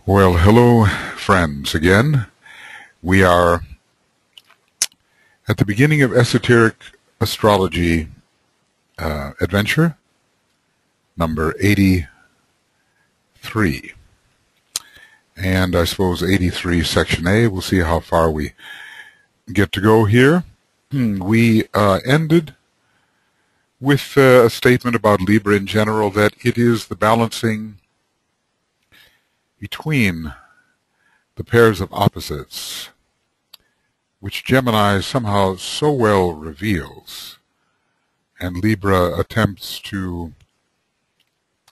Well, hello, friends, again. We are at the beginning of Esoteric Astrology Adventure, number 83. And I suppose 83, Section A. We'll see how far we get to go here. We ended with a statement about Libra in general, that it is the balancing between the pairs of opposites, which Gemini somehow so well reveals, and Libra attempts to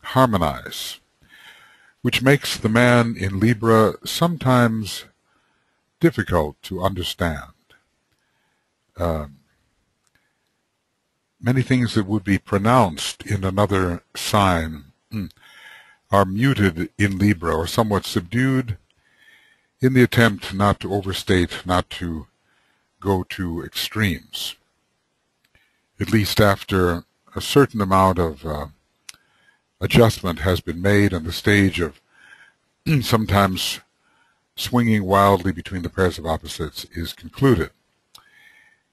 harmonize, which makes the man in Libra sometimes difficult to understand. Many things that would be pronounced in another sign are muted in Libra, or somewhat subdued, in the attempt not to overstate, not to go to extremes. At least after a certain amount of adjustment has been made, and the stage of sometimes swinging wildly between the pairs of opposites is concluded.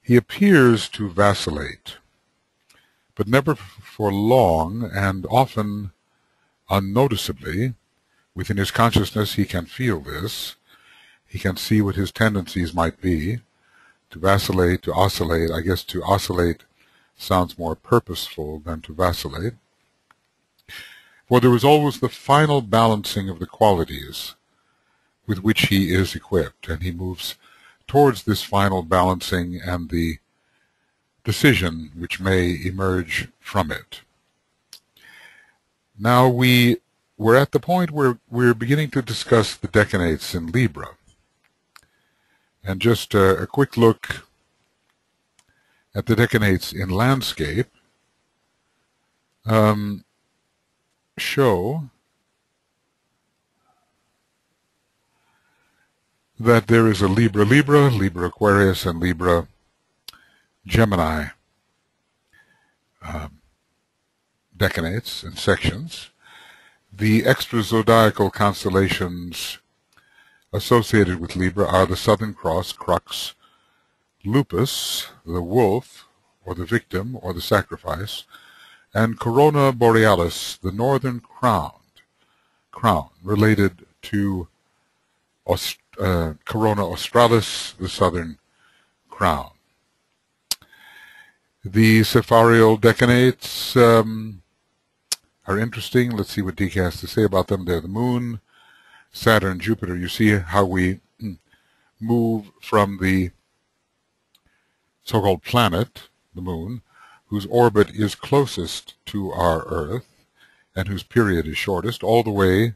He appears to vacillate, but never for long, and often unnoticeably. Within his consciousness he can feel this. He can see what his tendencies might be to vacillate, to oscillate. I guess to oscillate sounds more purposeful than to vacillate. For there is always the final balancing of the qualities with which he is equipped, and he moves towards this final balancing and the decision which may emerge from it. Now we're at the point where we're beginning to discuss the decanates in Libra. And just a quick look at the decanates in landscape show that there is a Libra, Libra Aquarius, and Libra Gemini decanates and sections. The extra zodiacal constellations associated with Libra are the Southern Cross, Crux, Lupus, the wolf, or the victim, or the sacrifice, and Corona Borealis, the northern crown, related to Corona Australis, the southern crown. The Sepharial decanates are interesting. Let's see what DK has to say about them. They're the Moon, Saturn, Jupiter. You see how we move from the so-called planet, the Moon, whose orbit is closest to our Earth and whose period is shortest, all the way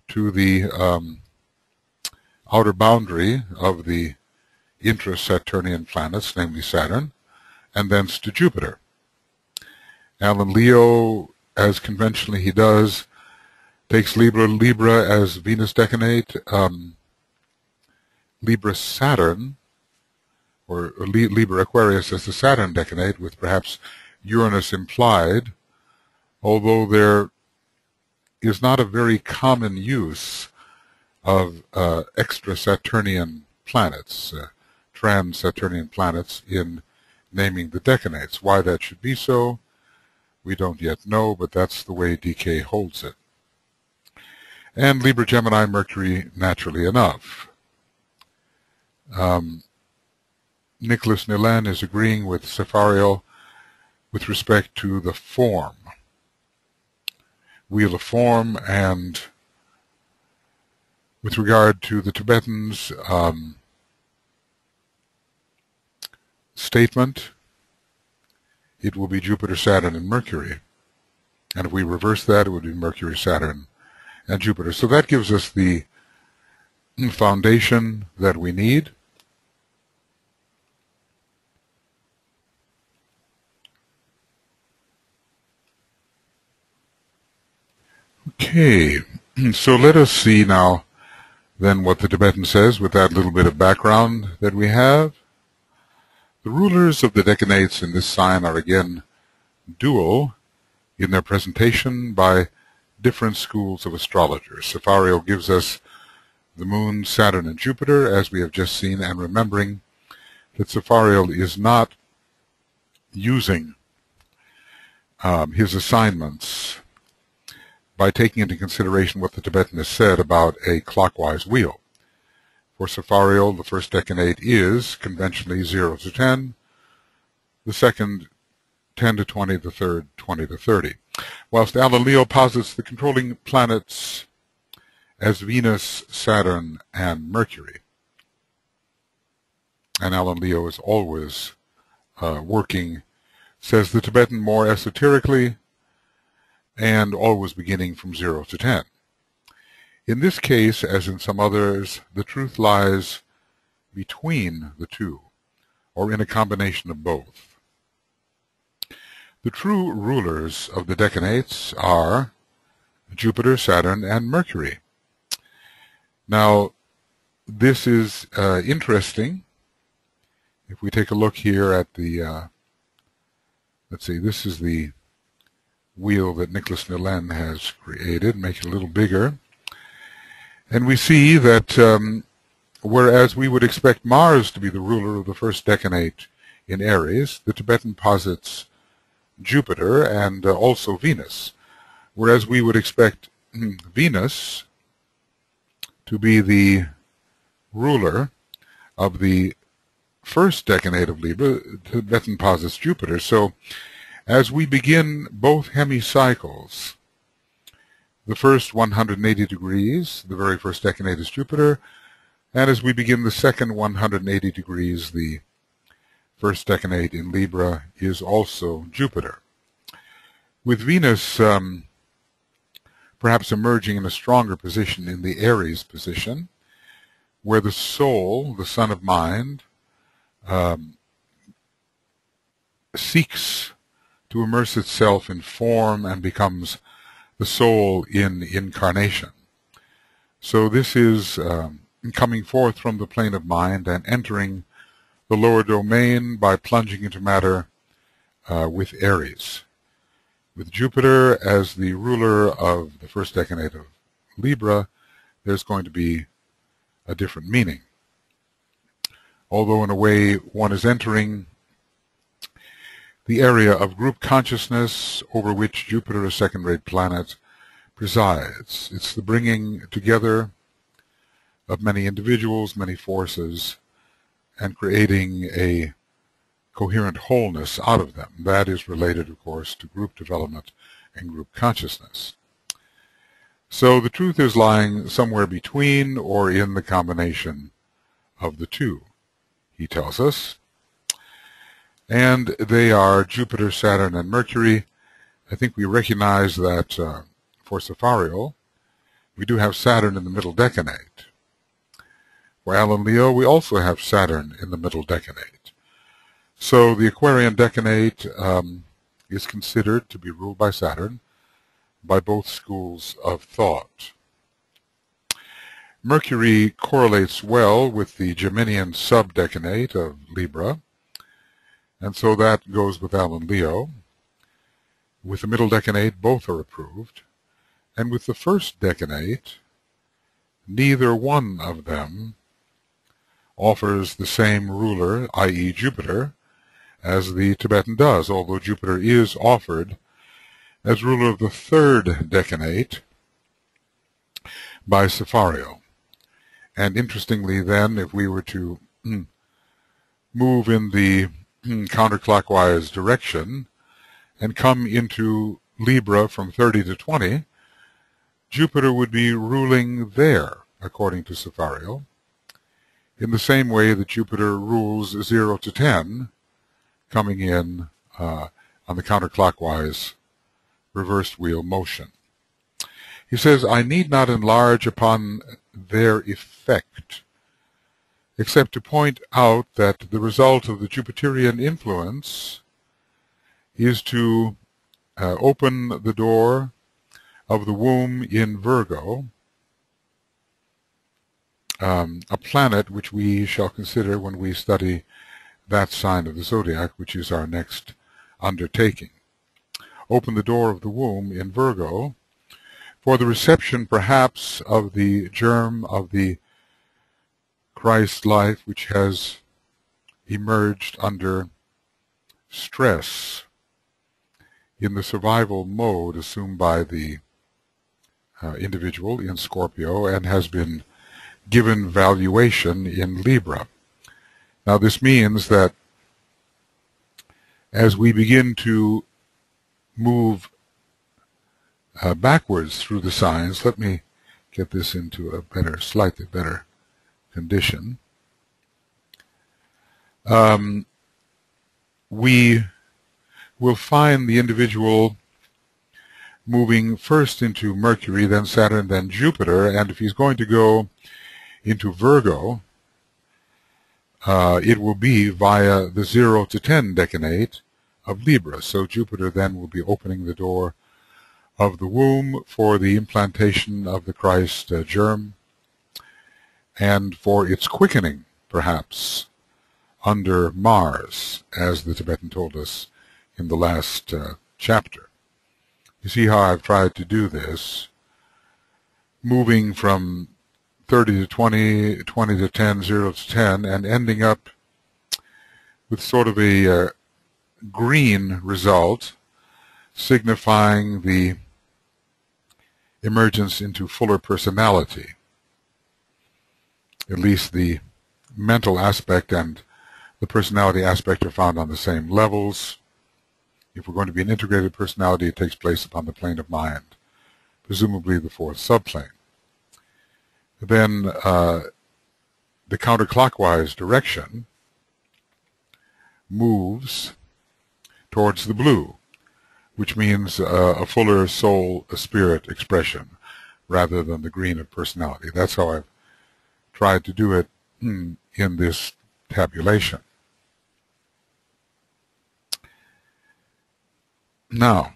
to the outer boundary of the intra-Saturnian planets, namely Saturn, and thence to Jupiter. Alan Leo, as conventionally he does, takes Libra as Venus decanate, Libra Saturn, or Libra Aquarius as the Saturn decanate, with perhaps Uranus implied, although there is not a very common use of extra-Saturnian planets, trans-Saturnian planets, in naming the decanates. Why that should be so, we don't yet know, but that's the way DK holds it. And Libra, Gemini, Mercury, naturally enough. Nicholas Nilan is agreeing with Sepharial with respect to the form, wheel of form, and with regard to the Tibetans' statement, it will be Jupiter, Saturn, and Mercury. And if we reverse that, it would be Mercury, Saturn, and Jupiter. So that gives us the foundation that we need. Okay, so let us see now then what the Tibetan says with that little bit of background that we have. The rulers of the decanates in this sign are again dual in their presentation by different schools of astrologers. Sepharial gives us the Moon, Saturn, and Jupiter, as we have just seen, and remembering that Sepharial is not using his assignments by taking into consideration what the Tibetan has said about a clockwise wheel. For Sepharial, the first decanate is conventionally 0 to 10, the second 10 to 20, the third 20 to 30. Whilst Alan Leo posits the controlling planets as Venus, Saturn, and Mercury. And Alan Leo is always working, says the Tibetan, more esoterically and always beginning from 0 to 10. In this case, as in some others, the truth lies between the two, or in a combination of both. The true rulers of the decanates are Jupiter, Saturn, and Mercury. Now, this is interesting. If we take a look here at the, let's see, this is the wheel that Nicholas Nelen has created, make it a little bigger. And we see that whereas we would expect Mars to be the ruler of the first decanate in Aries, the Tibetan posits Jupiter and also Venus, whereas we would expect Venus to be the ruler of the first decanate of Libra. Tibetan posits Jupiter. So as we begin both hemicycles, the first 180 degrees, the very first decanate is Jupiter, and as we begin the second 180 degrees, the first decanate in Libra is also Jupiter. With Venus perhaps emerging in a stronger position in the Aries position, where the soul, the sun of mind, seeks to immerse itself in form and becomes the soul in incarnation. So this is coming forth from the plane of mind and entering the lower domain by plunging into matter with Aries. With Jupiter as the ruler of the first decanate of Libra, there's going to be a different meaning. Although in a way one is entering the area of group consciousness over which Jupiter, a second-rate planet, presides. It's the bringing together of many individuals, many forces, and creating a coherent wholeness out of them. That is related, of course, to group development and group consciousness. So the truth is lying somewhere between or in the combination of the two, he tells us. And they are Jupiter, Saturn, and Mercury. I think we recognize that for Sepharial, we do have Saturn in the middle decanate. For Alan Leo, we also have Saturn in the middle decanate. So the Aquarian decanate is considered to be ruled by Saturn by both schools of thought. Mercury correlates well with the Geminian subdecanate of Libra, and so that goes with Alan Leo. With the middle decanate, both are approved, and with the first decanate, neither one of them offers the same ruler, i.e. Jupiter, as the Tibetan does, although Jupiter is offered as ruler of the third decanate by Sepharial. And interestingly then, if we were to move in the counterclockwise direction and come into Libra from 30 to 20, Jupiter would be ruling there, according to Sepharial, in the same way that Jupiter rules 0 to 10, coming in on the counterclockwise reversed wheel motion. He says, I need not enlarge upon their effect, except to point out that the result of the Jupiterian influence is to open the door of the womb in Virgo, a planet which we shall consider when we study that sign of the zodiac, which is our next undertaking. Open the door of the womb in Virgo, for the reception perhaps of the germ of the Christ life, which has emerged under stress in the survival mode assumed by the individual in Scorpio and has been given valuation in Libra. Now this means that as we begin to move backwards through the signs, let me get this into a slightly better condition. We will find the individual moving first into Mercury, then Saturn, then Jupiter, and if he's going to go into Virgo, it will be via the 0 to 10 decanate of Libra. So Jupiter then will be opening the door of the womb for the implantation of the Christ germ and for its quickening, perhaps, under Mars, as the Tibetan told us in the last chapter. You see how I've tried to do this, moving from 30 to 20, 20 to 10, 0 to 10, and ending up with sort of a green result, signifying the emergence into fuller personality. At least the mental aspect and the personality aspect are found on the same levels. If we're going to be an integrated personality, it takes place upon the plane of mind, presumably the fourth subplane. Then the counter-clockwise direction moves towards the blue, which means a fuller soul, a spirit expression, rather than the green of personality. That's how I've tried to do it in this tabulation. Now,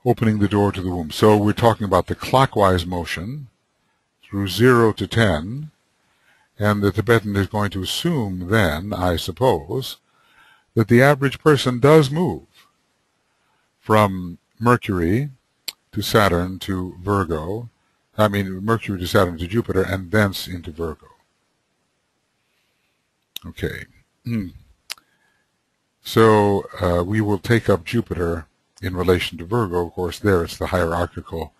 opening the door to the womb. So we're talking about the clockwise motion through 0 to 10, and the Tibetan is going to assume then, I suppose, that the average person does move from Mercury to Saturn to Virgo, Mercury to Saturn to Jupiter, and thence into Virgo. Okay. So we will take up Jupiter in relation to Virgo. Of course, there it's the hierarchical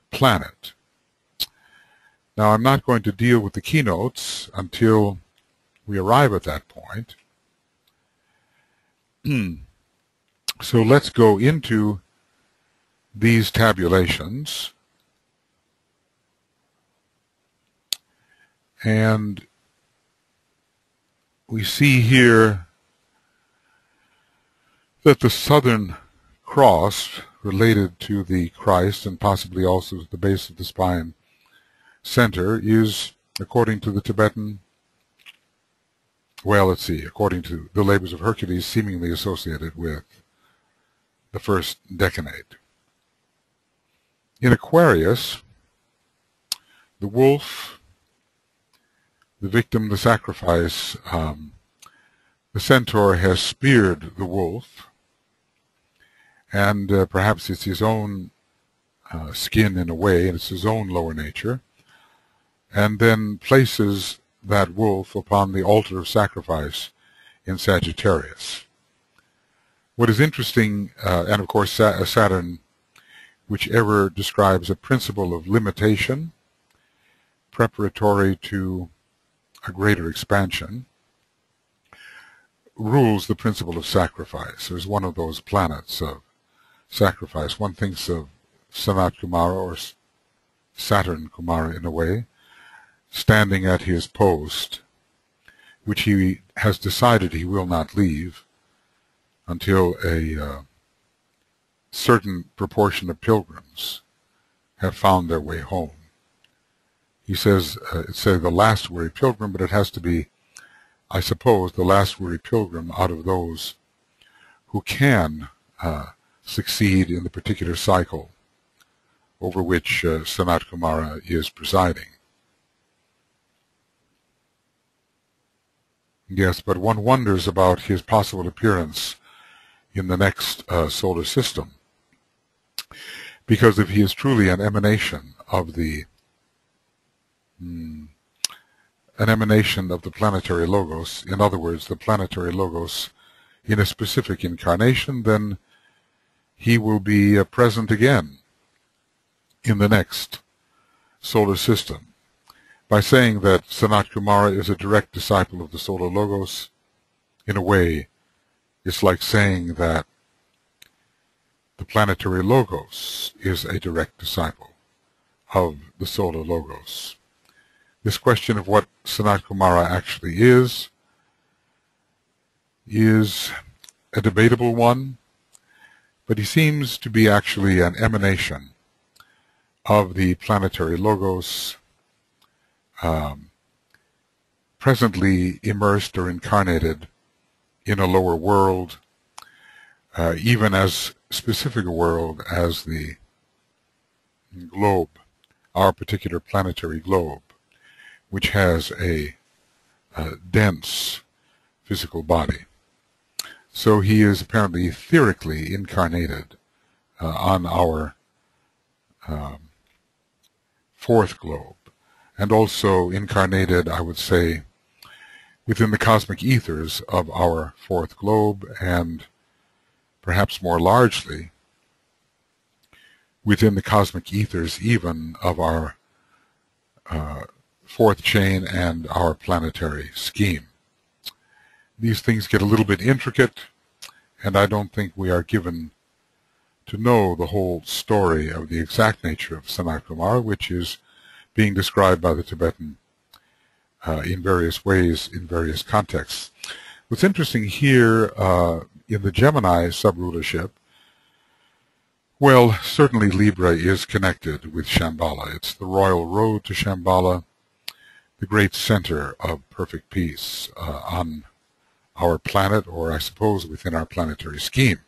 planet. Now, I'm not going to deal with the keynotes until we arrive at that point. So let's go into these tabulations. And we see here that the Southern Cross, related to the Christ and possibly also the base of the spine center, is, according to the Tibetan, well, let's see, according to the labors of Hercules, seemingly associated with the first decanate. In Aquarius, the wolf, the victim, the sacrifice, the centaur has speared the wolf, and perhaps it's his own skin in a way, and it's his own lower nature, and then places that wolf upon the altar of sacrifice in Sagittarius. What is interesting, and of course Saturn, whichever describes a principle of limitation, preparatory to a greater expansion, rules the principle of sacrifice. There's one of those planets of sacrifice. One thinks of Sanat Kumara, or Saturn Kumara in a way, standing at his post, which he has decided he will not leave until a certain proportion of pilgrims have found their way home. He says, it's the last weary pilgrim, but it has to be, I suppose, the last weary pilgrim out of those who can succeed in the particular cycle over which Sanat Kumara is presiding. Yes, but one wonders about his possible appearance in the next solar system. because if he is truly an emanation of the planetary logos, in other words, the planetary logos in a specific incarnation, then he will be present again in the next solar system. By saying that Sanat Kumara is a direct disciple of the solar logos, in a way, it's like saying that the planetary logos is a direct disciple of the solar logos. This question of what Sanat Kumara actually is a debatable one, but he seems to be actually an emanation of the planetary logos, presently immersed or incarnated in a lower world, even as specific a world as the globe, our particular planetary globe, which has a dense physical body. So he is apparently etherically incarnated on our fourth globe, and also incarnated, I would say, within the cosmic ethers of our fourth globe, and perhaps more largely within the cosmic ethers even of our fourth chain and our planetary scheme. These things get a little bit intricate, and I don't think we are given to know the whole story of the exact nature of Sanat Kumara, which is being described by the Tibetan in various ways, in various contexts. What's interesting here in the Gemini subrulership, well, certainly Libra is connected with Shambhala. It's the royal road to Shambhala, the great center of perfect peace on our planet, or I suppose within our planetary scheme.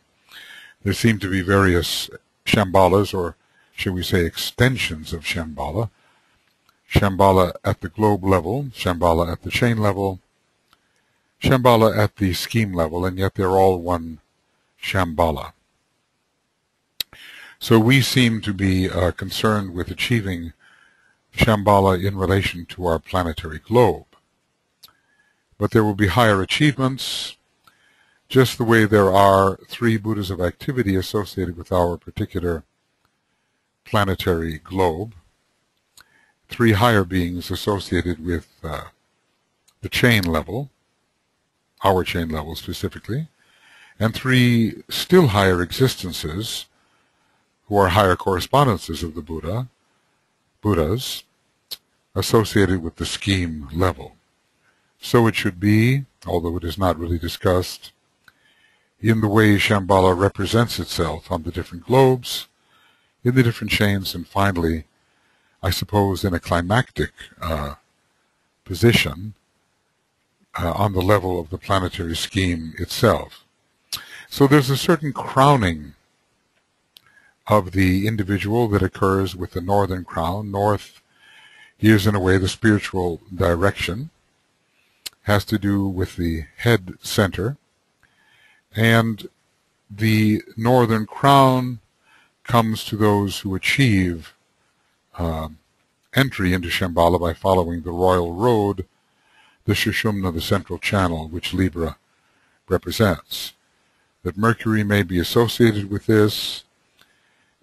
There seem to be various Shambhalas, or shall we say extensions of Shambhala. Shambhala at the globe level, Shambhala at the chain level, Shambhala at the scheme level, and yet they're all one Shambhala. So we seem to be concerned with achieving Shambhala in relation to our planetary globe. But there will be higher achievements, just the way there are 3 Buddhas of activity associated with our particular planetary globe, 3 higher beings associated with the chain level, our chain level specifically, and 3 still higher existences who are higher correspondences of the Buddhas, associated with the scheme level. So it should be, although it is not really discussed, in the way Shambhala represents itself on the different globes, in the different chains, and finally, I suppose, in a climactic position on the level of the planetary scheme itself. So there's a certain crowning of the individual that occurs with the northern crown. North is, in a way, the spiritual direction, has to do with the head center, and the northern crown comes to those who achieve entry into Shambhala by following the royal road, the Sushumna, the central channel, which Libra represents. That Mercury may be associated with this,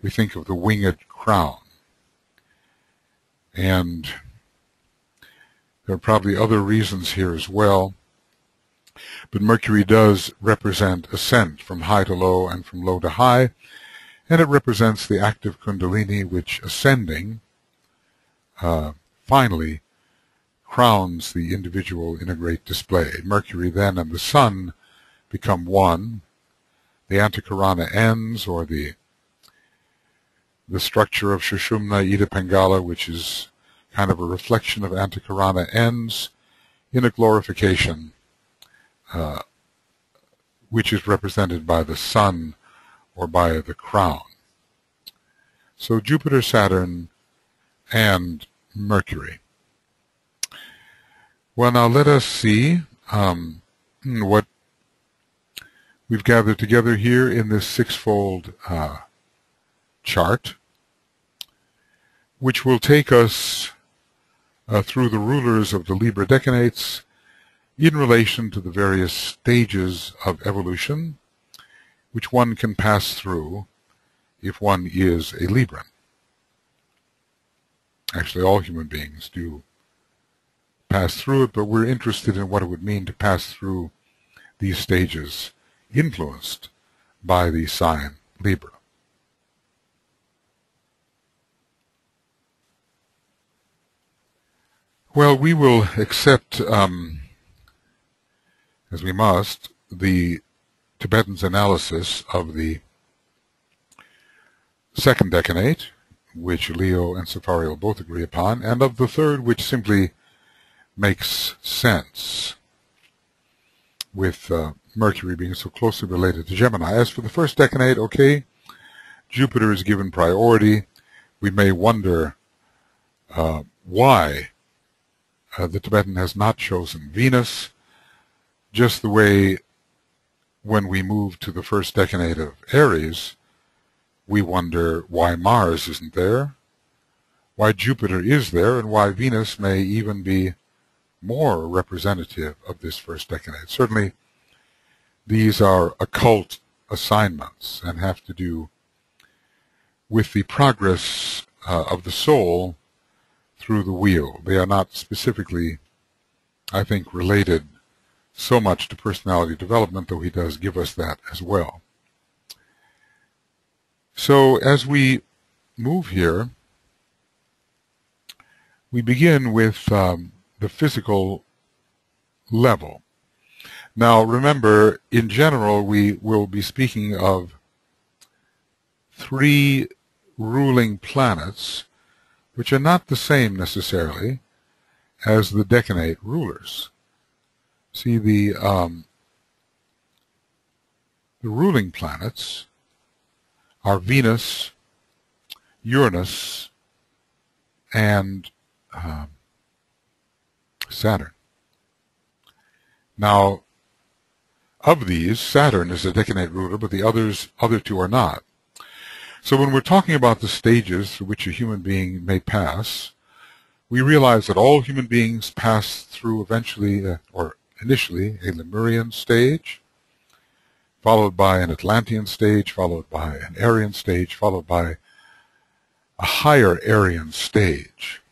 we think of the winged crown. And there are probably other reasons here as well, but Mercury does represent ascent from high to low and from low to high, and it represents the active Kundalini, which ascending finally crowns the individual in a great display. Mercury then and the Sun become one. The Antakarana ends, or the structure of Sushumna Ida Pingala, which is kind of a reflection of Antakarana, ends in a glorification, which is represented by the Sun or by the crown. So Jupiter, Saturn, and Mercury. Well, now let us see what we've gathered together here in this 6-fold chart which will take us through the rulers of the Libra decanates in relation to the various stages of evolution which one can pass through if one is a Libran. Actually, all human beings do pass through it, but we're interested in what it would mean to pass through these stages influenced by the sign Libra. Well, we will accept, as we must, the Tibetan's analysis of the second decanate, which Leo and Sepharial both agree upon, and of the third, which simply makes sense, with Mercury being so closely related to Gemini. As for the first decanate, okay, Jupiter is given priority. We may wonder why the Tibetan has not chosen Venus, just the way when we move to the first decanate of Aries, we wonder why Mars isn't there, why Jupiter is there, and why Venus may even be more representative of this first decanate. Certainly, these are occult assignments and have to do with the progress of the soul through the wheel. They are not specifically, I think, related so much to personality development, though he does give us that as well. So as we move here, we begin with the physical level. Now remember, in general, we will be speaking of 3 ruling planets, which are not the same necessarily as the decanate rulers. See, the ruling planets are Venus, Uranus, and Saturn. Now, of these, Saturn is a decanate ruler, but the other 2 are not. So when we're talking about the stages through which a human being may pass, we realize that all human beings pass through eventually, or initially, a Lemurian stage, followed by an Atlantean stage, followed by an Aryan stage, followed by a higher Aryan stage.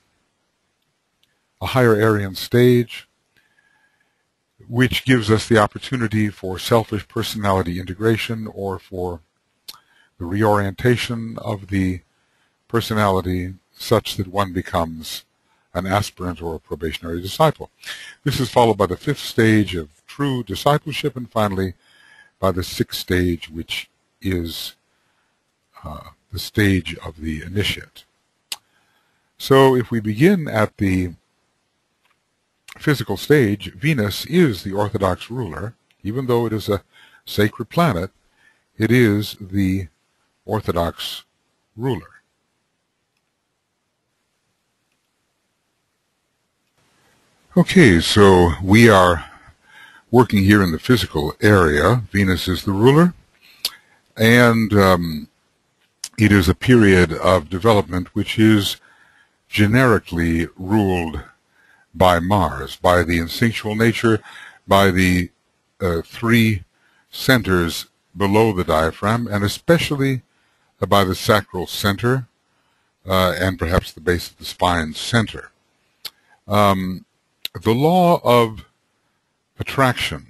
A higher Aryan stage which gives us the opportunity for selfish personality integration or for the reorientation of the personality such that one becomes an aspirant or a probationary disciple. This is followed by the 5th stage of true discipleship, and finally by the 6th stage, which is the stage of the initiate. So if we begin at the physical stage, Venus is the orthodox ruler. Even though it is a sacred planet, it is the orthodox ruler. Okay, so we are working here in the physical area. Venus is the ruler, and it is a period of development which is generically ruled by Mars, by the instinctual nature, by the 3 centers below the diaphragm, and especially by the sacral center and perhaps the base of the spine center. The law of attraction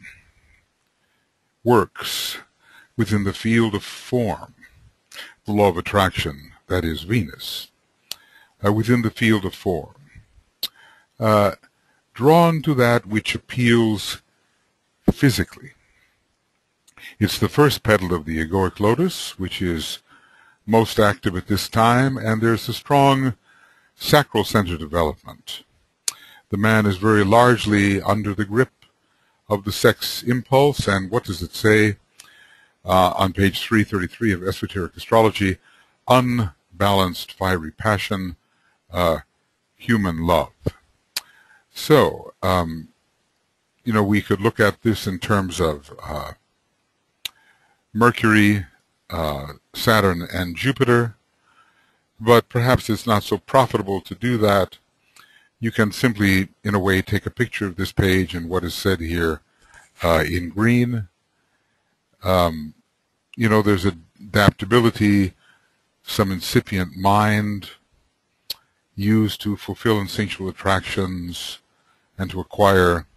works within the field of form. The law of attraction, that is Venus, within the field of form. Drawn to that which appeals physically. It's the first petal of the egoic lotus, which is most active at this time, and there's a strong sacral center development. The man is very largely under the grip of the sex impulse, and what does it say on page 333 of Esoteric Astrology? Unbalanced fiery passion, human love. So, we could look at this in terms of Mercury, Saturn, and Jupiter, but perhaps it's not so profitable to do that. You can simply, in a way, take a picture of this page and what is said here in green. You know, there's adaptability, some incipient mind used to fulfill instinctual attractions and to acquire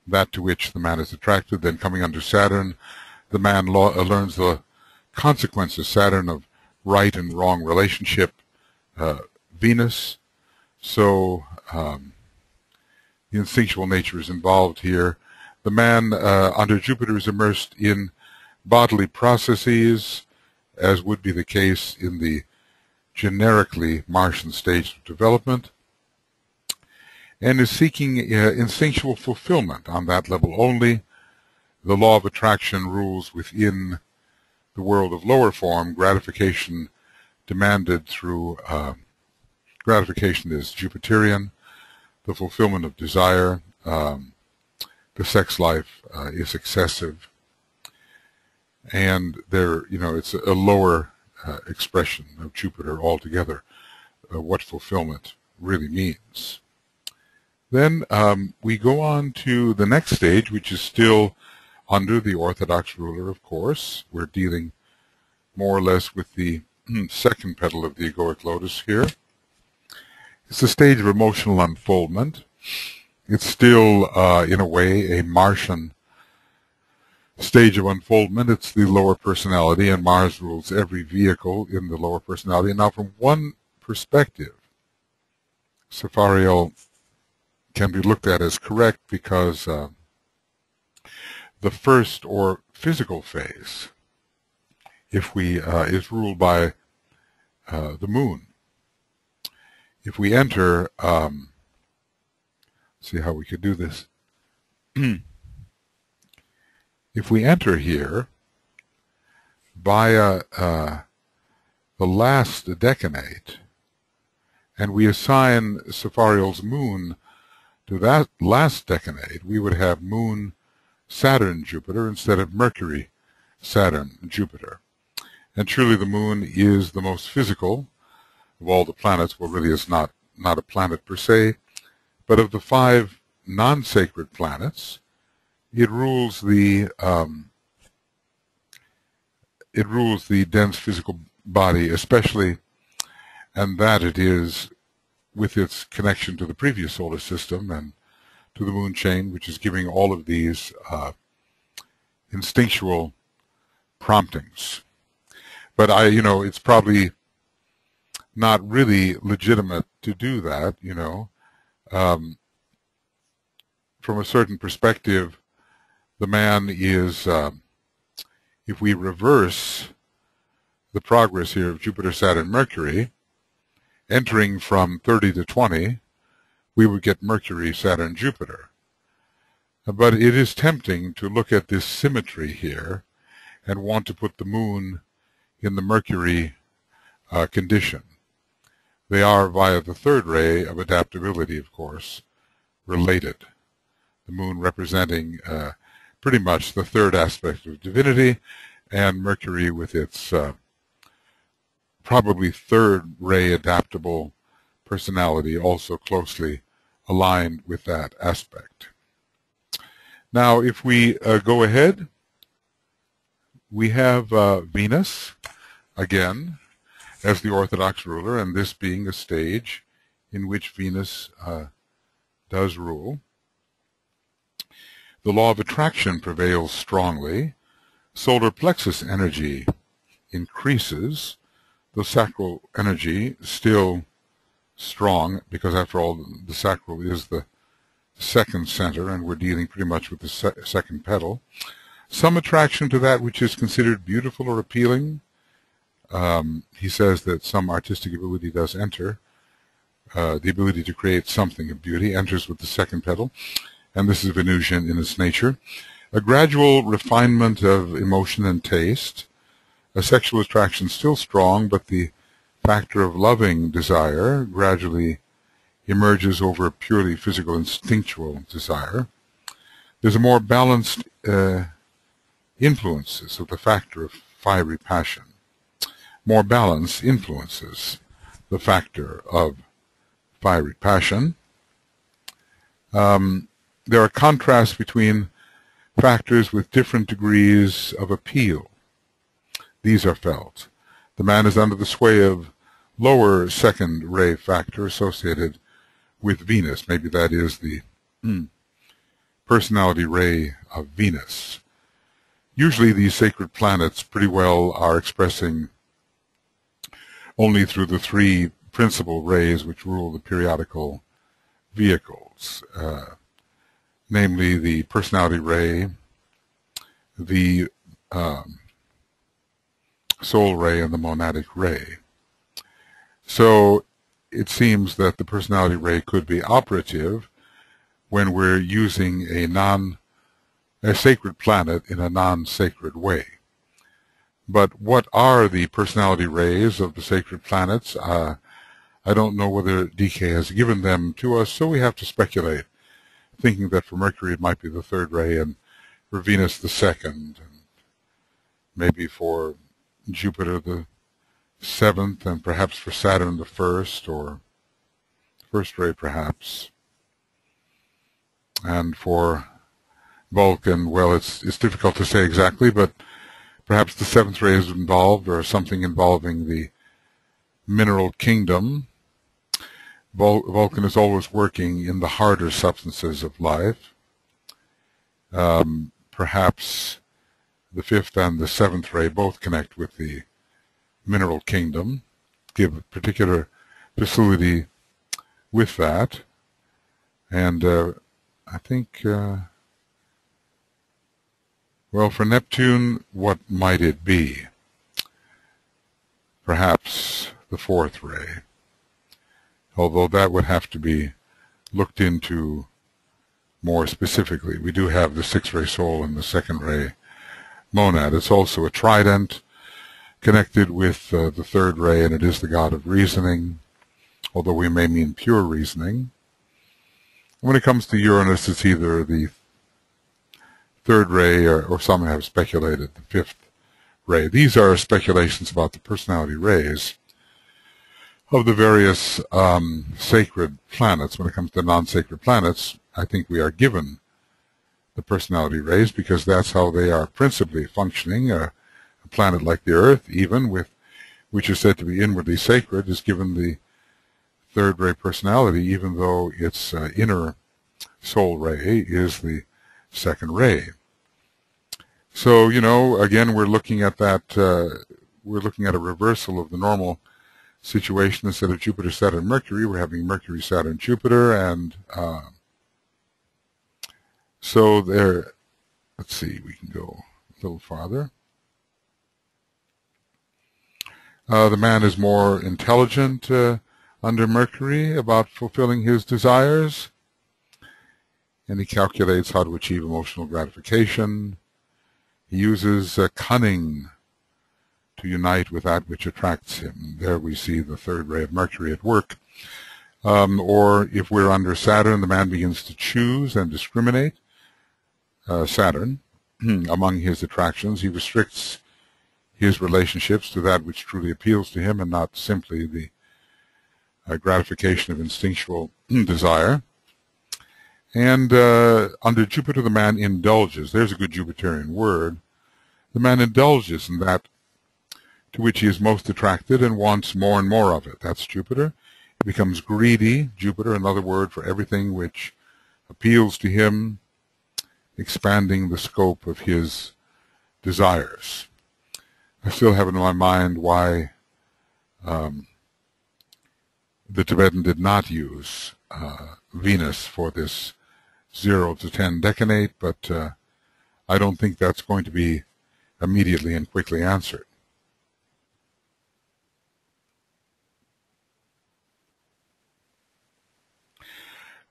that to which the man is attracted. Then coming under Saturn, the man learns the consequences, Saturn, of right and wrong relationship, Venus. So the instinctual nature is involved here. The man under Jupiter is immersed in bodily processes, as would be the case in the generically Martian stage of development, and is seeking instinctual fulfillment on that level only. The law of attraction rules within the world of lower form. Gratification demanded through gratification is Jupiterian. The fulfillment of desire, the sex life is excessive, and there, you know, it's a lower expression of Jupiter altogether. What fulfillment really means. Then we go on to the next stage, which is still under the Orthodox ruler, of course. We're dealing more or less with the second petal of the egoic lotus here. It's a stage of emotional unfoldment. It's still, in a way, a Martian stage of unfoldment. It's the lower personality, and Mars rules every vehicle in the lower personality. And now, from one perspective, Sepharial can be looked at as correct because the first, or physical phase, if we is ruled by the moon. If we enter, see how we could do this. If we enter here via the last decanate, and we assign Sepharial's moon to that last decanate, we would have Moon, Saturn, Jupiter instead of Mercury, Saturn, Jupiter. And truly the moon is the most physical of all the planets. Well, really is not a planet per se, but of the 5 non-sacred planets, it rules the dense physical body, especially, and that it is with its connection to the previous solar system and to the moon chain, which is giving all of these instinctual promptings. But it's probably not really legitimate to do that, from a certain perspective. The man is, if we reverse the progress here of Jupiter, Saturn, Mercury, entering from 30 to 20, we would get Mercury, Saturn, Jupiter. But it is tempting to look at this symmetry here and want to put the moon in the Mercury condition. They are, via the third ray of adaptability, of course, related. The moon representing pretty much the third aspect of divinity, and Mercury with its probably third ray adaptable personality also closely aligned with that aspect. Now, if we go ahead, we have Venus, again, as the Orthodox ruler, and this being a stage in which Venus does rule. The law of attraction prevails strongly. Solar plexus energy increases. The sacral energy still strong, because after all, the sacral is the second center, and we're dealing pretty much with the second petal. Some attraction to that which is considered beautiful or appealing. He says that some artistic ability does enter. The ability to create something of beauty enters with the second petal, and this is Venusian in its nature. A gradual refinement of emotion and taste. A sexual attraction still strong, but the factor of loving desire gradually emerges over purely physical instinctual desire. There's a more balanced influences of the factor of fiery passion. more balance influences the factor of fiery passion. There are contrasts between factors with different degrees of appeal. These are felt. The man is under the sway of lower second ray factor associated with Venus. Maybe that is the personality ray of Venus. Usually these sacred planets pretty well are expressing only through the three principal rays which rule the periodical vehicles, namely the personality ray, the soul ray, and the monadic ray. So it seems that the personality ray could be operative when we're using a sacred planet in a non-sacred way. But what are the personality rays of the sacred planets? I don't know whether DK has given them to us, so we have to speculate, thinking that for Mercury it might be the third ray, and for Venus the second, and maybe for Jupiter the seventh, and perhaps for Saturn the first, or first ray perhaps. And for Vulcan, well, it's difficult to say exactly, but perhaps the seventh ray is involved, or something involving the mineral kingdom. Vulcan is always working in the harder substances of life. Perhaps the fifth and the seventh ray both connect with the mineral kingdom, give a particular facility with that. And I think, well, for Neptune, what might it be? Perhaps the fourth ray, although that would have to be looked into more specifically. We do have the sixth ray soul and the second ray monad. It's also a trident connected with the third ray, and it is the god of reasoning, although we may mean pure reasoning. When it comes to Uranus, it's either the third ray, or some have speculated the fifth ray. These are speculations about the personality rays of the various sacred planets. When it comes to non-sacred planets, I think we are given the personality rays because that's how they are principally functioning. A planet like the Earth, even which is said to be inwardly sacred, is given the third ray personality, even though its inner soul ray is the second ray. So, you know, again, we're looking at that, we're looking at a reversal of the normal situation. Instead of Jupiter, Saturn, Mercury, we're having Mercury, Saturn, Jupiter, and so there, let's see, we can go a little farther. The man is more intelligent under Mercury about fulfilling his desires, and he calculates how to achieve emotional gratification. He uses cunning to unite with that which attracts him. There we see the third ray of Mercury at work. Or if we're under Saturn, the man begins to choose and discriminate. Saturn, among his attractions, he restricts his relationships to that which truly appeals to him and not simply the gratification of instinctual desire. And under Jupiter, the man indulges. There's a good Jupiterian word. The man indulges in that to which he is most attracted and wants more and more of it. That's Jupiter. He becomes greedy. Jupiter, another word for everything which appeals to him, expanding the scope of his desires. I still have in my mind why the Tibetan did not use Venus for this 0 to 10 decanate, but I don't think that's going to be immediately and quickly answered.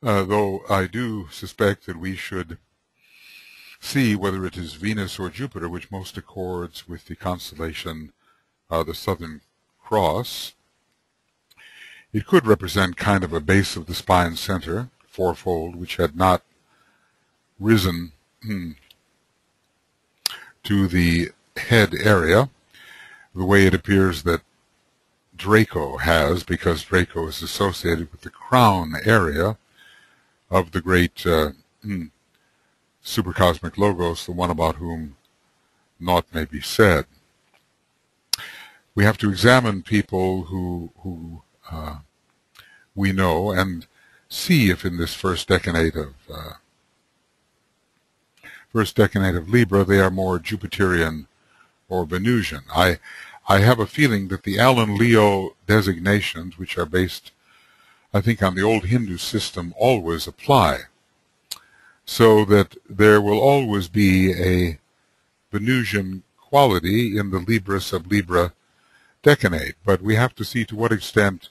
Though I do suspect that we should see whether it is Venus or Jupiter which most accords with the constellation the Southern Cross. It could represent kind of a base of the spine center, fourfold, which had not risen to the head area, the way it appears that Draco has, because Draco is associated with the crown area of the great supercosmic logos, the one about whom naught may be said. We have to examine people who we know and see if in this first decanate of Libra they are more Jupiterian or Venusian. I have a feeling that the Alan Leo designations, which are based, I think, on the old Hindu system, always apply, so that there will always be a Venusian quality in the Libra sub-Libra decanate, but we have to see to what extent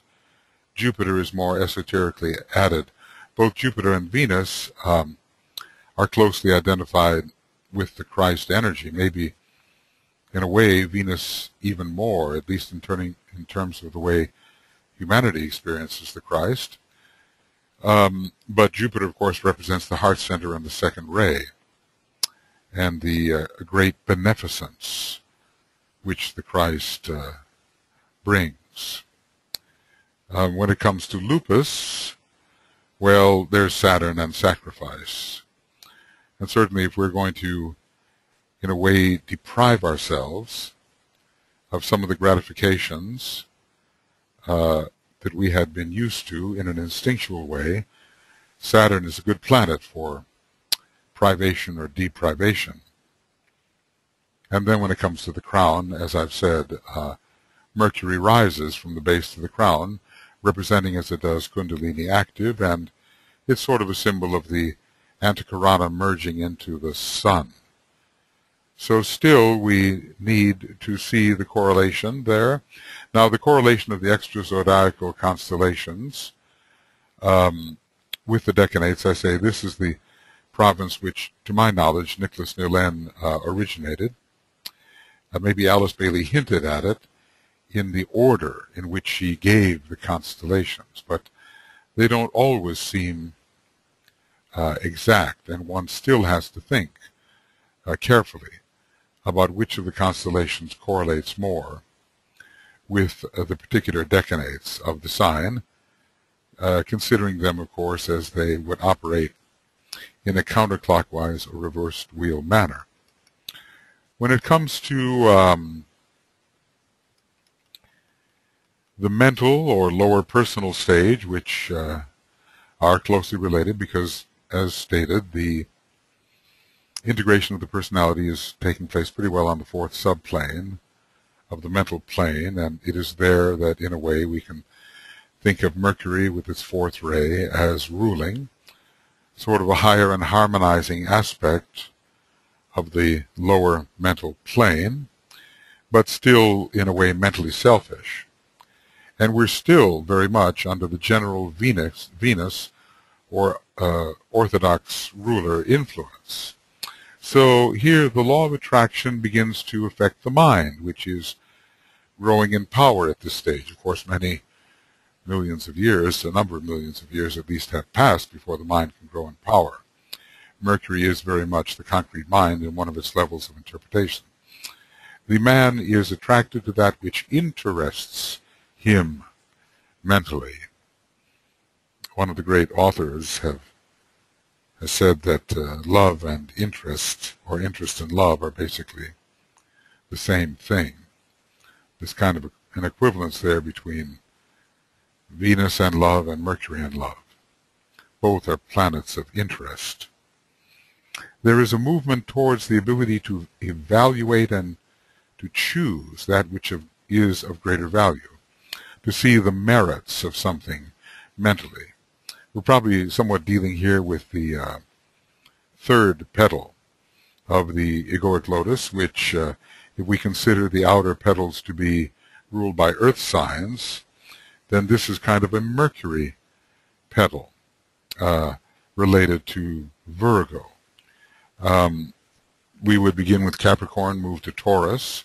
Jupiter is more esoterically added. Both Jupiter and Venus are closely identified with the Christ energy, maybe in a way Venus even more, at least in terms of the way humanity experiences the Christ. But Jupiter, of course, represents the heart center and the second ray, and the great beneficence which the Christ brings. When it comes to lupus, well, there's Saturn and sacrifice. And certainly if we're going to, in a way, deprive ourselves of some of the gratifications that we had been used to in an instinctual way, Saturn is a good planet for privation or deprivation. And then when it comes to the crown, as I've said, Mercury rises from the base to the crown, representing as it does Kundalini active, and it's sort of a symbol of the Antakarana merging into the sun. So still we need to see the correlation there. Now the correlation of the extra-zodiacal constellations with the decanates, I say this is the province which, to my knowledge, Nicholas Newland originated. Maybe Alice Bailey hinted at it in the order in which she gave the constellations, but they don't always seem exact, and one still has to think carefully about which of the constellations correlates more with the particular decanates of the sign, considering them, of course, as they would operate in a counterclockwise or reversed wheel manner. When it comes to the mental or lower personal stage, which are closely related because, as stated, the integration of the personality is taking place pretty well on the fourth subplane of the mental plane, and it is there that, in a way, we can think of Mercury with its fourth ray as ruling, sort of a higher and harmonizing aspect of the lower mental plane, but still, in a way, mentally selfish. And we're still very much under the general Venus or orthodox ruler influence. So here the law of attraction begins to affect the mind, which is growing in power at this stage. Of course, many millions of years, a number of millions of years at least, have passed before the mind can grow in power. Mercury is very much the concrete mind in one of its levels of interpretation. The man is attracted to that which interests him mentally. One of the great authors has said that love and interest, or interest and love, are basically the same thing. There's kind of an equivalence there between Venus and love and Mercury and love. Both are planets of interest. There is a movement towards the ability to evaluate and to choose that which is of greater value, to see the merits of something mentally. We're probably somewhat dealing here with the third petal of the egoic lotus, which, if we consider the outer petals to be ruled by earth signs, then this is kind of a Mercury petal related to Virgo. We would begin with Capricorn, move to Taurus,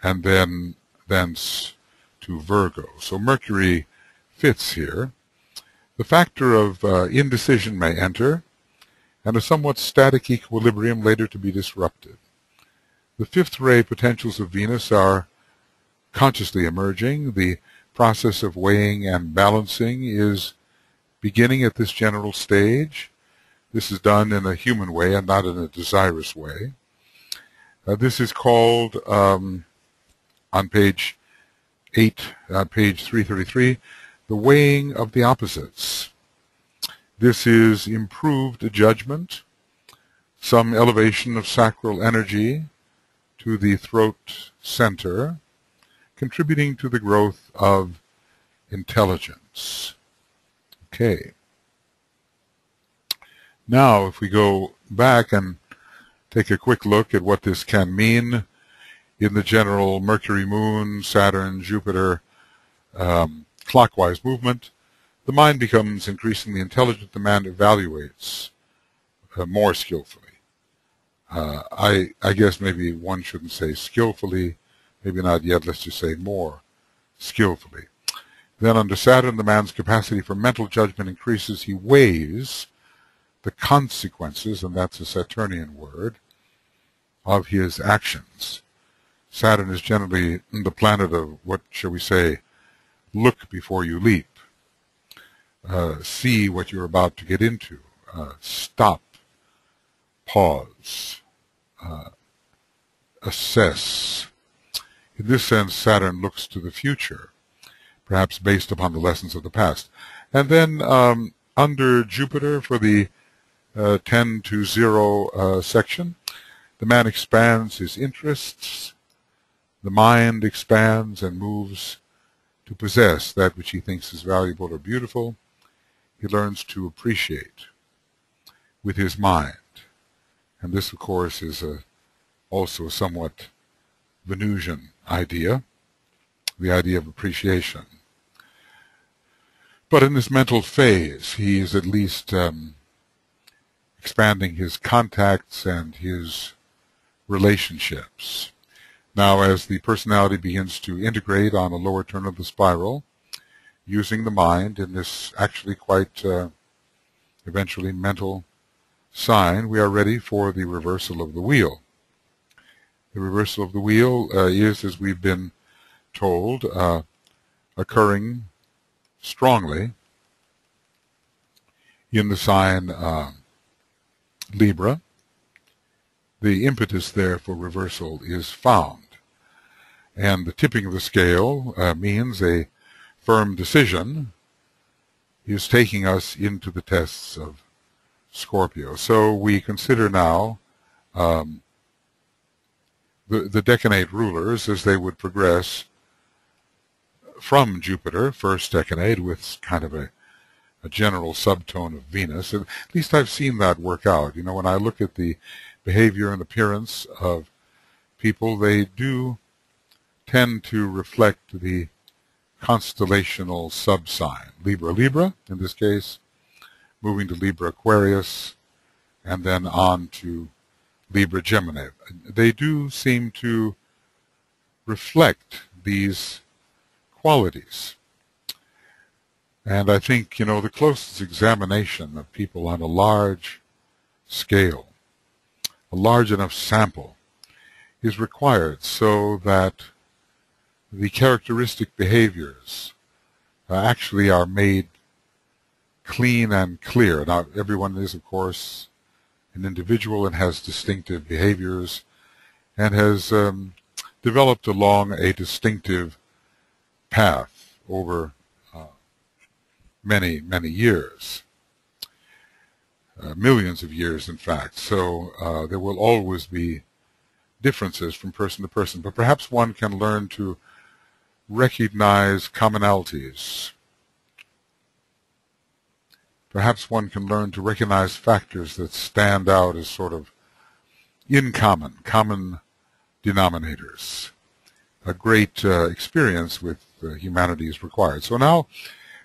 and then thence to Virgo. So Mercury fits here. The factor of indecision may enter, and a somewhat static equilibrium later to be disrupted. The fifth ray potentials of Venus are consciously emerging. The process of weighing and balancing is beginning at this general stage. This is done in a human way and not in a desirous way. This is called, on page 333, the weighing of the opposites. This is improved judgment, some elevation of sacral energy to the throat center, contributing to the growth of intelligence. Okay. Now, if we go back and take a quick look at what this can mean in the general Mercury, Moon, Saturn, Jupiter clockwise movement, the mind becomes increasingly intelligent. The man evaluates more skillfully. I guess maybe one shouldn't say skillfully, maybe not yet, let's just say more skillfully. Then under Saturn, the man's capacity for mental judgment increases. He weighs the consequences, and that's a Saturnian word, of his actions. Saturn is generally the planet of, what shall we say, look before you leap. See what you're about to get into. Stop. Pause. Assess. In this sense, Saturn looks to the future, perhaps based upon the lessons of the past. And then under Jupiter, for the 10 to 0 section, the man expands his interests, the mind expands and moves to possess that which he thinks is valuable or beautiful. He learns to appreciate with his mind. And this, of course, is also a somewhat Venusian idea, the idea of appreciation. But in this mental phase, he is at least expanding his contacts and his relationships. Now, as the personality begins to integrate on a lower turn of the spiral, using the mind in this actually quite eventually mental sign, we are ready for the reversal of the wheel. The reversal of the wheel is, as we've been told, occurring strongly in the sign Libra. The impetus there for reversal is found. And the tipping of the scale means a firm decision is taking us into the tests of Scorpio. So we consider now the decanate rulers as they would progress from Jupiter, first decanate, with kind of a general subtone of Venus. At least I've seen that work out. You know, when I look at the behavior and appearance of people, they do tend to reflect the constellational subsign. Libra, Libra, in this case, moving to Libra, Aquarius, and then on to Libra, Gemini. They do seem to reflect these qualities. And I think, you know, the closest examination of people on a large scale, a large enough sample, is required so that the characteristic behaviors actually are made clean and clear. Now, everyone is, of course, an individual and has distinctive behaviors and has developed along a distinctive path over many, many years. Millions of years, in fact. So there will always be differences from person to person, but perhaps one can learn to recognize commonalities. Perhaps one can learn to recognize factors that stand out as sort of in common denominators. A great experience with humanity is required. So now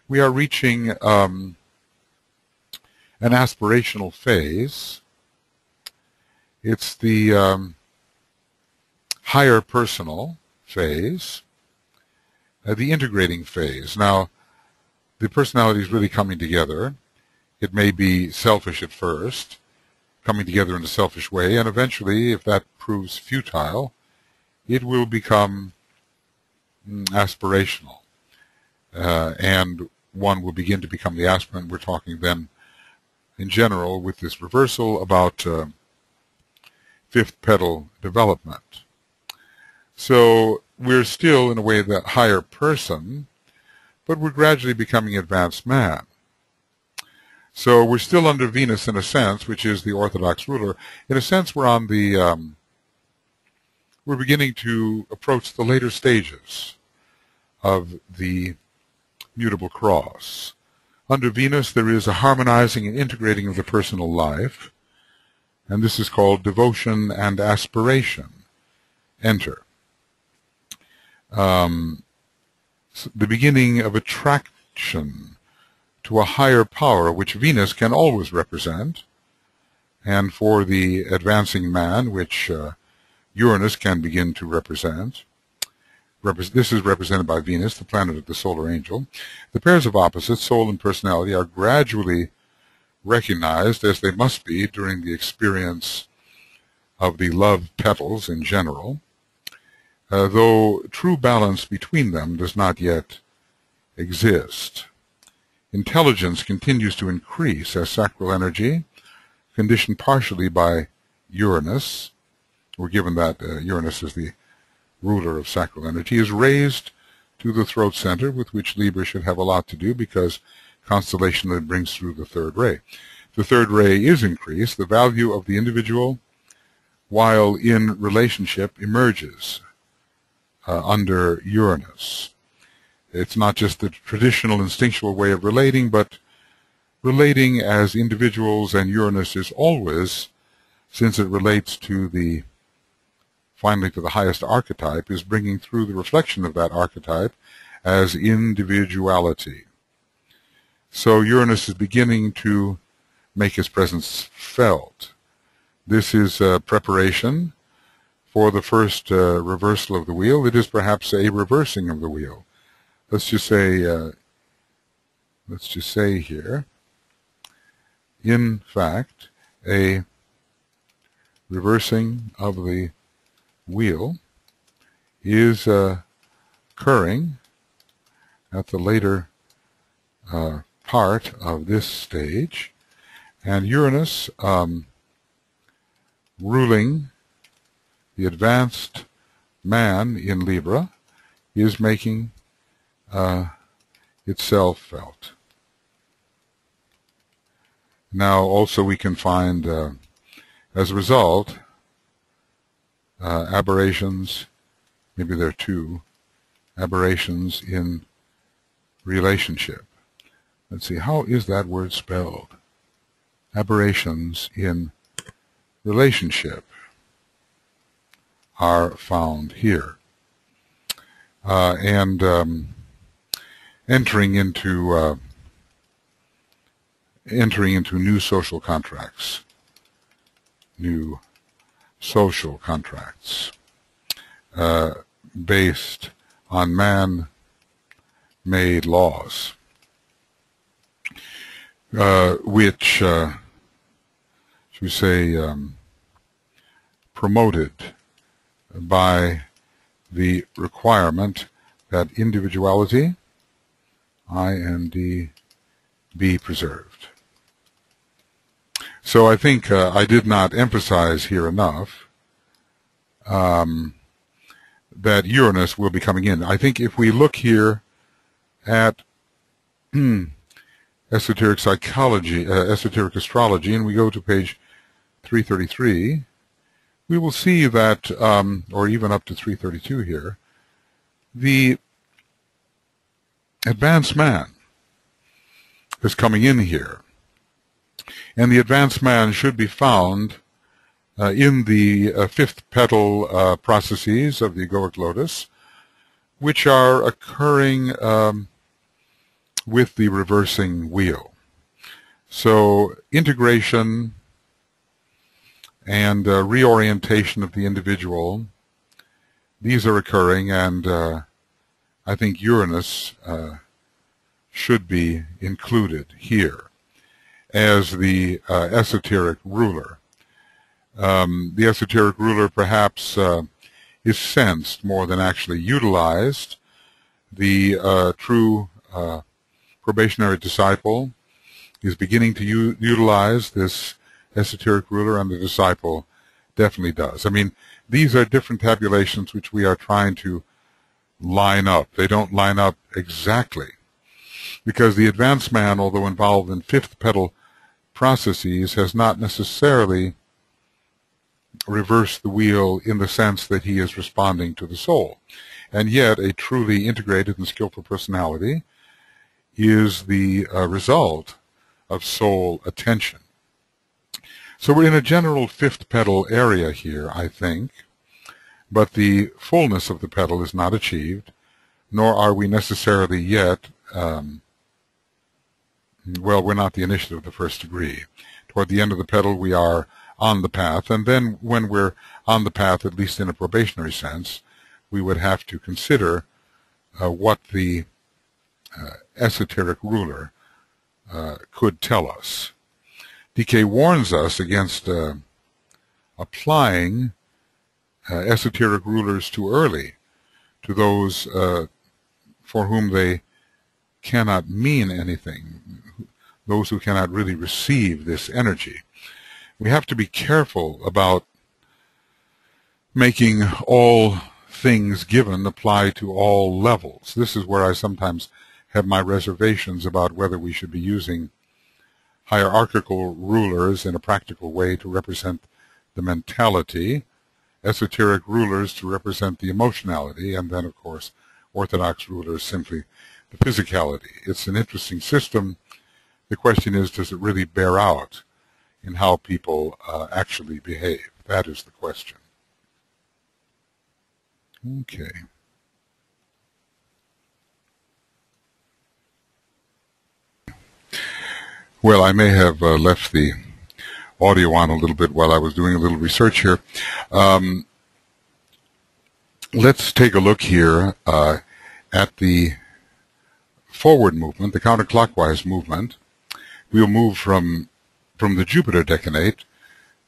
we are reaching an aspirational phase. It's the higher personal phase, the integrating phase. Now, the personality is really coming together. It may be selfish at first, coming together in a selfish way, and eventually, if that proves futile, it will become aspirational. and one will begin to become the aspirant. We're talking then, in general, with this reversal, about fifth petal development. So we're still, in a way, that higher person, but we're gradually becoming advanced man. So we're still under Venus in a sense, which is the orthodox ruler. In a sense, we're on the we're beginning to approach the later stages of the mutable cross. Under Venus, there is a harmonizing and integrating of the personal life, and this is called devotion and aspiration. Enter. The beginning of attraction to a higher power, which Venus can always represent, and for the advancing man, which Uranus can begin to represent. This is represented by Venus, the planet of the solar angel. The pairs of opposites, soul and personality, are gradually recognized, as they must be during the experience of the love petals in general, though true balance between them does not yet exist. Intelligence continues to increase as sacral energy, conditioned partially by Uranus. We're given that Uranus is the ruler of sacral energy, is raised to the throat center, with which Libra should have a lot to do, because constellation that brings through the third ray. The third ray is increased. The value of the individual, while in relationship, emerges under Uranus. It's not just the traditional instinctual way of relating, but relating as individuals, and Uranus is always, since it relates to the, finally to the highest archetype, is bringing through the reflection of that archetype as individuality. So Uranus is beginning to make its presence felt. This is preparation for the first reversal of the wheel. It is perhaps a reversing of the wheel. Let's just say here, in fact, a reversing of the wheel is occurring at the later part of this stage, and Uranus ruling the advanced man in Libra is making itself felt. Now also we can find, as a result, aberrations, maybe there are two, aberrations in relationship. Let's see, how is that word spelled? Aberrations in relationship are found here. Entering into new social contracts, based on man-made laws, which, should we say, promoted by the requirement that individuality, IND, be preserved. So I think I did not emphasize here enough that Uranus will be coming in. I think if we look here at esoteric psychology, esoteric astrology, and we go to page 333, we will see that, or even up to 332 here, the advanced man is coming in here. And the advanced man should be found in the fifth petal processes of the egoic lotus, which are occurring with the reversing wheel. So integration and reorientation of the individual, these are occurring, and I think Uranus should be included here as the esoteric ruler. The esoteric ruler perhaps is sensed more than actually utilized. The true probationary disciple is beginning to utilize this esoteric ruler, and the disciple definitely does. I mean, these are different tabulations which we are trying to line up. They don't line up exactly, because the advanced man, although involved in fifth petal processes, has not necessarily reversed the wheel in the sense that he is responding to the soul. And yet, a truly integrated and skillful personality is the result of soul attention. So we're in a general fifth petal area here, I think, but the fullness of the petal is not achieved, nor are we necessarily yet, well, we're not the initiative of the first degree. Toward the end of the petal, we are on the path, and then when we're on the path, at least in a probationary sense, we would have to consider what the esoteric ruler could tell us. DK warns us against applying esoteric rulers too early to those for whom they cannot mean anything, those who cannot really receive this energy. We have to be careful about making all things given apply to all levels. This is where I sometimes have my reservations about whether we should be using hierarchical rulers in a practical way to represent the mentality, esoteric rulers to represent the emotionality, and then, of course, orthodox rulers simply the physicality. It's an interesting system. The question is, does it really bear out in how people actually behave? That is the question. Okay. Well, I may have left the audio on a little bit while I was doing a little research here. Let's take a look here at the forward movement, the counterclockwise movement. We'll move from the Jupiter decanate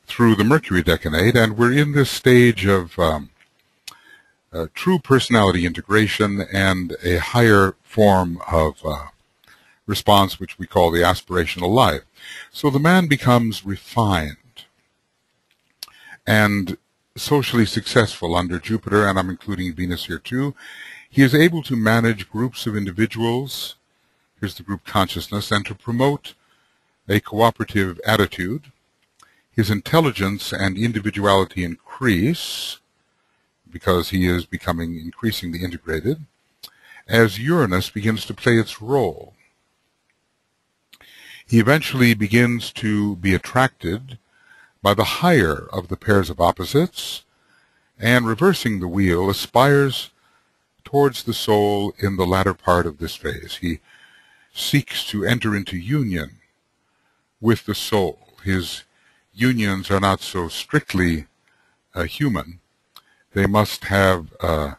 through the Mercury decanate, and we're in this stage of true personality integration and a higher form of response, which we call the aspirational life. So the man becomes refined and socially successful under Jupiter, and I'm including Venus here too. He is able to manage groups of individuals, here's the group consciousness, and to promote a cooperative attitude. His intelligence and individuality increase because he is becoming increasingly integrated as Uranus begins to play its role. He eventually begins to be attracted by the higher of the pairs of opposites, and reversing the wheel, aspires towards the soul in the latter part of this phase. He seeks to enter into union with the soul. His unions are not so strictly human. They must have the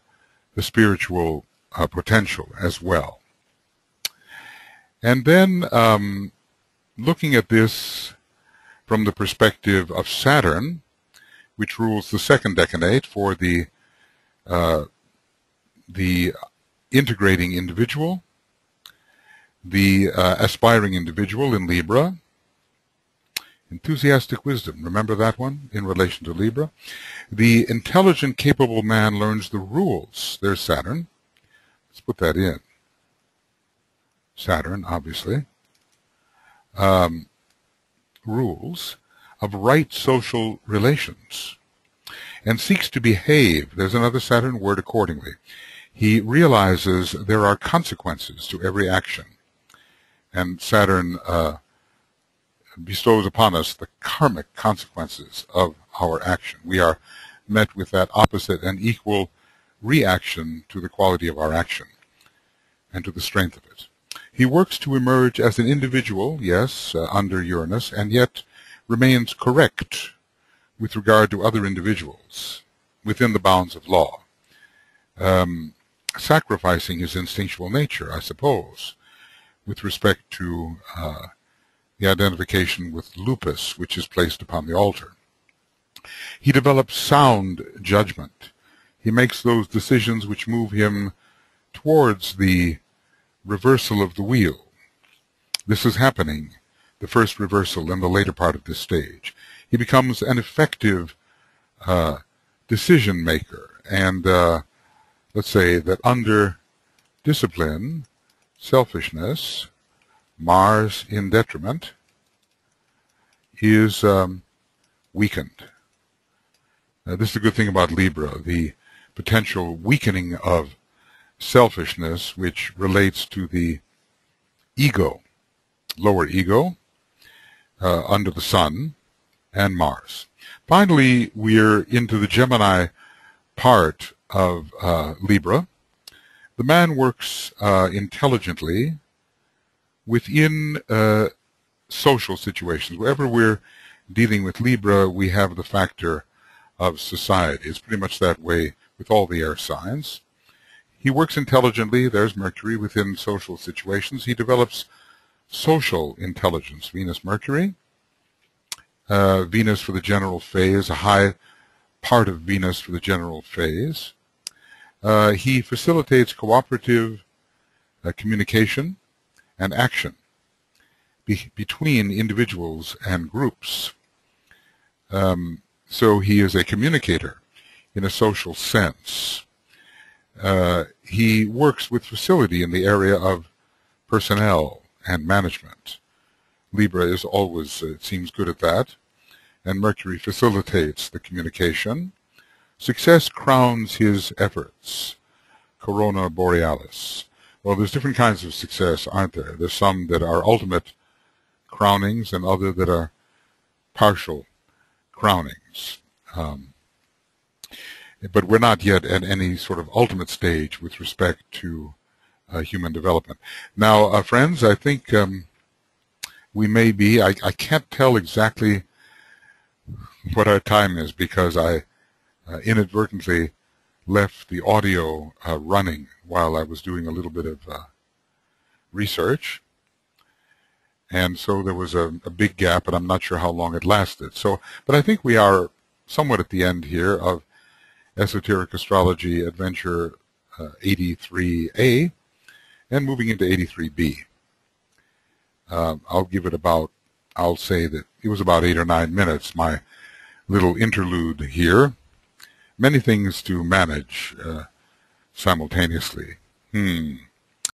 spiritual potential as well. And then looking at this from the perspective of Saturn, which rules the second decanate for the integrating individual, the aspiring individual in Libra, enthusiastic wisdom, remember that one in relation to Libra? The intelligent, capable man learns the rules. There's Saturn. Let's put that in. Saturn, obviously. Rules of right social relations, and seeks to behave, there's another Saturn word, accordingly. He realizes there are consequences to every action, and Saturn bestows upon us the karmic consequences of our action. We are met with that opposite and equal reaction to the quality of our action and to the strength of it. He works to emerge as an individual, yes, under Uranus, and yet remains correct with regard to other individuals within the bounds of law, sacrificing his instinctual nature, I suppose, with respect to the identification with lupus, which is placed upon the altar. He develops sound judgment. He makes those decisions which move him towards the reversal of the wheel. This is happening, the first reversal in the later part of this stage. He becomes an effective decision maker, and let's say that under discipline, selfishness, Mars in detriment, is weakened. This is a good thing about Libra, the potential weakening of selfishness, which relates to the ego, lower ego, under the Sun and Mars. Finally, we're into the Gemini part of Libra. The man works intelligently within social situations. Wherever we're dealing with Libra, we have the factor of society. It's pretty much that way with all the air signs. He works intelligently, there's Mercury, within social situations. He develops social intelligence, Venus, Mercury. Venus for the general phase, a high part of Venus for the general phase. He facilitates cooperative communication and action between individuals and groups. So he is a communicator in a social sense. He works with facility in the area of personnel and management. Libra is always, it seems, good at that, and Mercury facilitates the communication. Success crowns his efforts. Corona Borealis. Well, there's different kinds of success, aren't there? There's some that are ultimate crownings and other that are partial crownings. But we're not yet at any sort of ultimate stage with respect to human development. Now, friends, I think we may be, I can't tell exactly what our time is because I inadvertently left the audio running while I was doing a little bit of research. And so there was a big gap, and I'm not sure how long it lasted. So, but I think we are somewhat at the end here of Esoteric Astrology Adventure 83A and moving into 83B. I'll give it about, I'll say that it was about 8 or 9 minutes, my little interlude here. Many things to manage simultaneously.